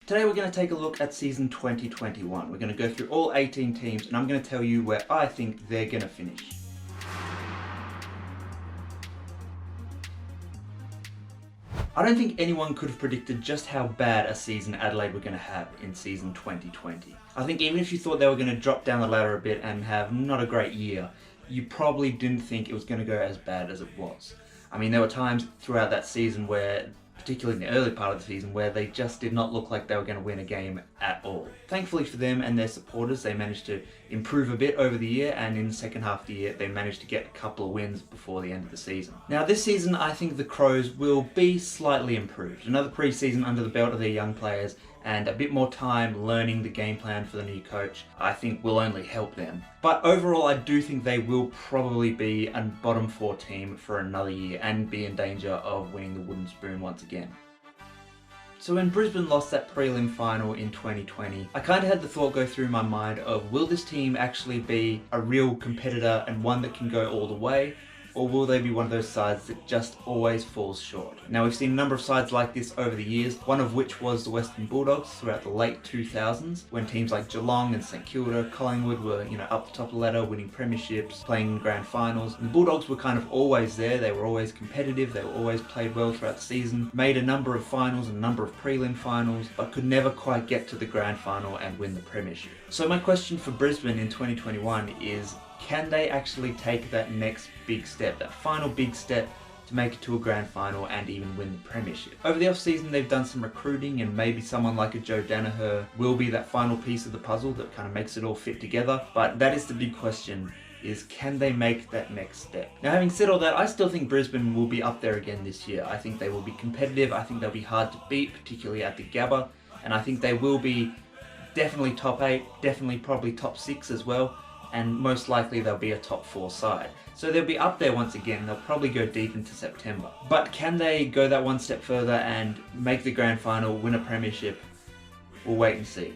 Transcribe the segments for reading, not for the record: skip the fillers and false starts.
Today we're going to take a look at season 2021. We're going to go through all 18 teams and I'm going to tell you where I think they're going to finish. I don't think anyone could have predicted just how bad a season Adelaide were going to have in season 2020. I think even if you thought they were going to drop down the ladder a bit and have not a great year, you probably didn't think it was going to go as bad as it was. I mean, there were times throughout that season where, particularly in the early part of the season, where they just did not look like they were going to win a game at all. Thankfully for them and their supporters, they managed to improve a bit over the year, and in the second half of the year, they managed to get a couple of wins before the end of the season. Now, this season, I think the Crows will be slightly improved. Another pre-season under the belt of their young players, and a bit more time learning the game plan for the new coach, I think will only help them. But overall, I do think they will probably be a bottom 4 team for another year and be in danger of winning the wooden spoon once again. So when Brisbane lost that prelim final in 2020, I kind of had the thought go through my mind of, will this team actually be a real competitor and one that can go all the way? Or will they be one of those sides that just always falls short? Now, we've seen a number of sides like this over the years, one of which was the Western Bulldogs throughout the late 2000s, when teams like Geelong and St Kilda, Collingwood were, up the top of the ladder, winning premierships, playing in grand finals. And the Bulldogs were kind of always there, they were always competitive, they were always played well throughout the season, made a number of finals and a number of prelim finals, but could never quite get to the grand final and win the premiership. So my question for Brisbane in 2021 is, can they actually take that next big step, that final big step to make it to a grand final and even win the premiership? Over the off-season, they've done some recruiting, and maybe someone like a Joe Danaher will be that final piece of the puzzle that kind of makes it all fit together. But that is the big question, is can they make that next step? Now, having said all that, I still think Brisbane will be up there again this year. I think they will be competitive, I think they'll be hard to beat, particularly at the Gabba, and I think they will be definitely top 8, definitely probably top 6 as well, and most likely they'll be a top 4 side. So they'll be up there once again, they'll probably go deep into September. But can they go that one step further and make the grand final, win a premiership? We'll wait and see.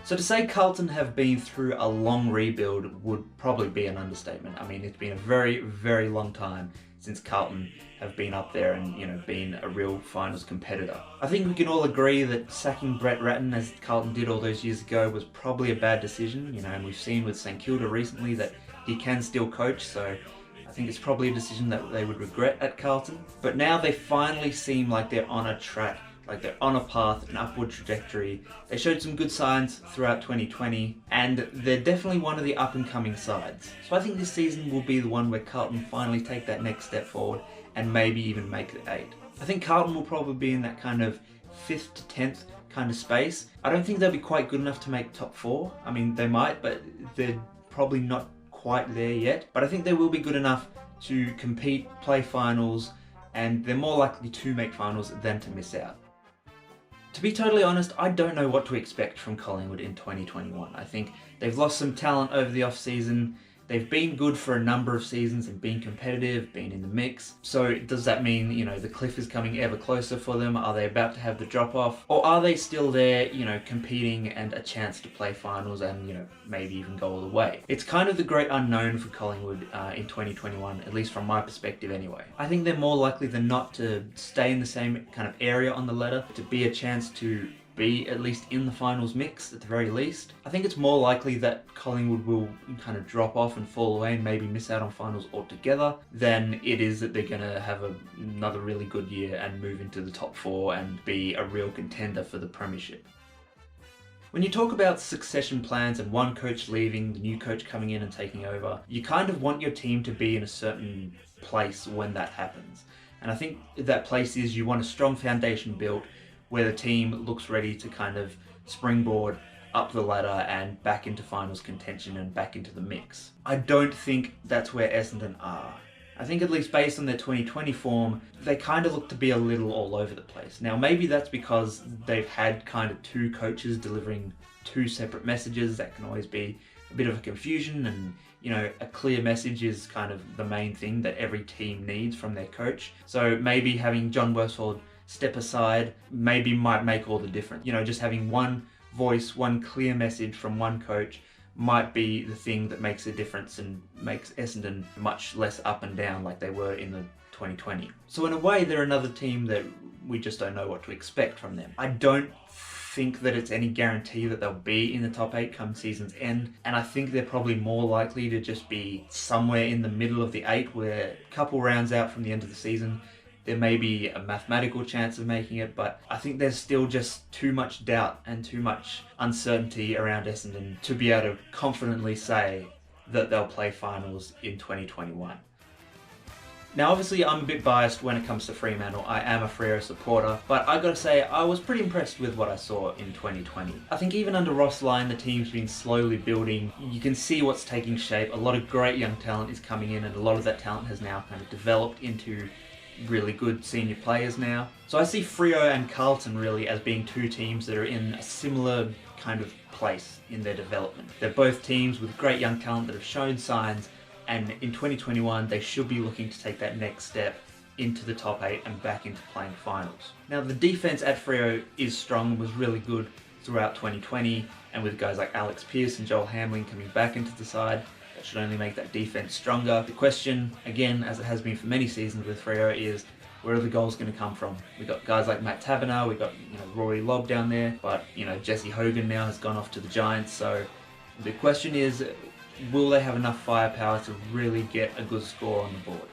So to say Carlton have been through a long rebuild would probably be an understatement. I mean, it's been a very, very long time since Carlton have been up there and, been a real finals competitor. I think we can all agree that sacking Brett Ratton, as Carlton did all those years ago, was probably a bad decision, and we've seen with St Kilda recently that he can still coach, so I think it's probably a decision that they would regret at Carlton. But now they finally seem like they're on a track, like they're on a path, an upward trajectory. They showed some good signs throughout 2020, and they're definitely one of the up-and-coming sides. So I think this season will be the one where Carlton finally take that next step forward and maybe even make the 8. I think Carlton will probably be in that kind of 5th to 10th kind of space. I don't think they'll be quite good enough to make top 4. I mean, they might, but they're probably not quite there yet. But I think they will be good enough to compete, play finals, and they're more likely to make finals than to miss out. To be totally honest, I don't know what to expect from Collingwood in 2021. I think they've lost some talent over the off-season. They've been good for a number of seasons and been competitive, been in the mix. So does that mean, the cliff is coming ever closer for them? Are they about to have the drop-off? Or are they still there, competing and a chance to play finals and, maybe even go all the way? It's kind of the great unknown for Collingwood in 2021, at least from my perspective anyway. I think they're more likely than not to stay in the same kind of area on the ladder, to be a chance to be at least in the finals mix at the very least. I think it's more likely that Collingwood will kind of drop off and fall away and maybe miss out on finals altogether than it is that they're going to have another really good year and move into the top 4 and be a real contender for the premiership. When you talk about succession plans and one coach leaving, the new coach coming in and taking over, you kind of want your team to be in a certain place when that happens. And I think that place is you want a strong foundation built where the team looks ready to kind of springboard up the ladder and back into finals contention and back into the mix. I don't think that's where Essendon are. I think, at least based on their 2020 form, they kind of look to be a little all over the place. Now, maybe that's because they've had kind of 2 coaches delivering 2 separate messages. That can always be a bit of a confusion, and a clear message is kind of the main thing that every team needs from their coach. So maybe having John Worsfold step aside maybe might make all the difference. Just having one voice, one clear message from one coach might be the thing that makes a difference and makes Essendon much less up and down like they were in the 2020. So in a way, they're another team that we just don't know what to expect from them. I don't think that it's any guarantee that they'll be in the top 8 come season's end, and I think they're probably more likely to just be somewhere in the middle of the 8, where a couple rounds out from the end of the season there may be a mathematical chance of making it, but I think there's still just too much doubt and too much uncertainty around Essendon to be able to confidently say that they'll play finals in 2021. Now obviously I'm a bit biased when it comes to Fremantle. I am a Freo supporter, but I gotta say I was pretty impressed with what I saw in 2020. I think even under Ross Lyon the team's been slowly building. You can see what's taking shape. A lot of great young talent is coming in, and a lot of that talent has now kind of developed into really good senior players now. So I see Freo and Carlton really as being two teams that are in a similar kind of place in their development. They're both teams with great young talent that have shown signs, and in 2021 they should be looking to take that next step into the top 8 and back into playing finals. Now the defence at Freo is strong and was really good throughout 2020, and with guys like Alex Pearce and Joel Hamling coming back into the side, that should only make that defence stronger. The question, again, as it has been for many seasons with Freo, is where are the goals going to come from? We've got guys like Matt Taberner, we've got Rory Lobb down there, but Jesse Hogan now has gone off to the Giants, so the question is, will they have enough firepower to really get a good score on the board?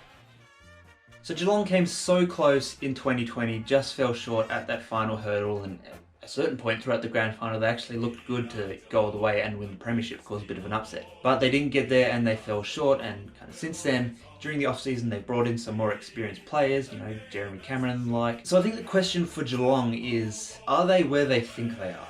So Geelong came so close in 2020, just fell short at that final hurdle, and at a certain point throughout the grand final they actually looked good to go all the way and win the premiership, caused a bit of an upset. But they didn't get there and they fell short, and kind of since then, during the off-season, they've brought in some more experienced players, Jeremy Cameron and the like. So I think the question for Geelong is, are they where they think they are?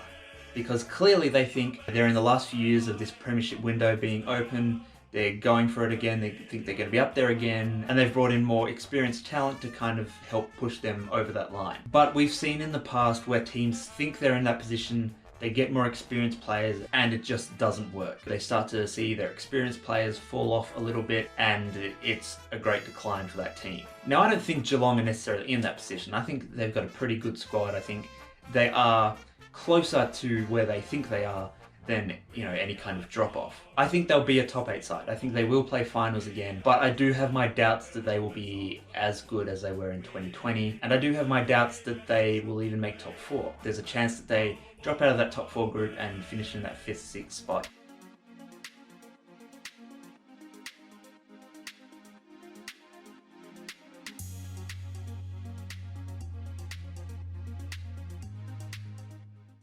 Because clearly they think they're in the last few years of this premiership window being open, they're going for it again, they think they're going to be up there again, and they've brought in more experienced talent to kind of help push them over that line. But we've seen in the past where teams think they're in that position, they get more experienced players, and it just doesn't work. They start to see their experienced players fall off a little bit, and it's a great decline for that team. Now I don't think Geelong are necessarily in that position. I think they've got a pretty good squad. I think they are closer to where they think they are than any kind of drop off. I think they'll be a top 8 side. I think they will play finals again, but I do have my doubts that they will be as good as they were in 2020, and I do have my doubts that they will even make top 4. There's a chance that they drop out of that top 4 group and finish in that 5th, 6th spot.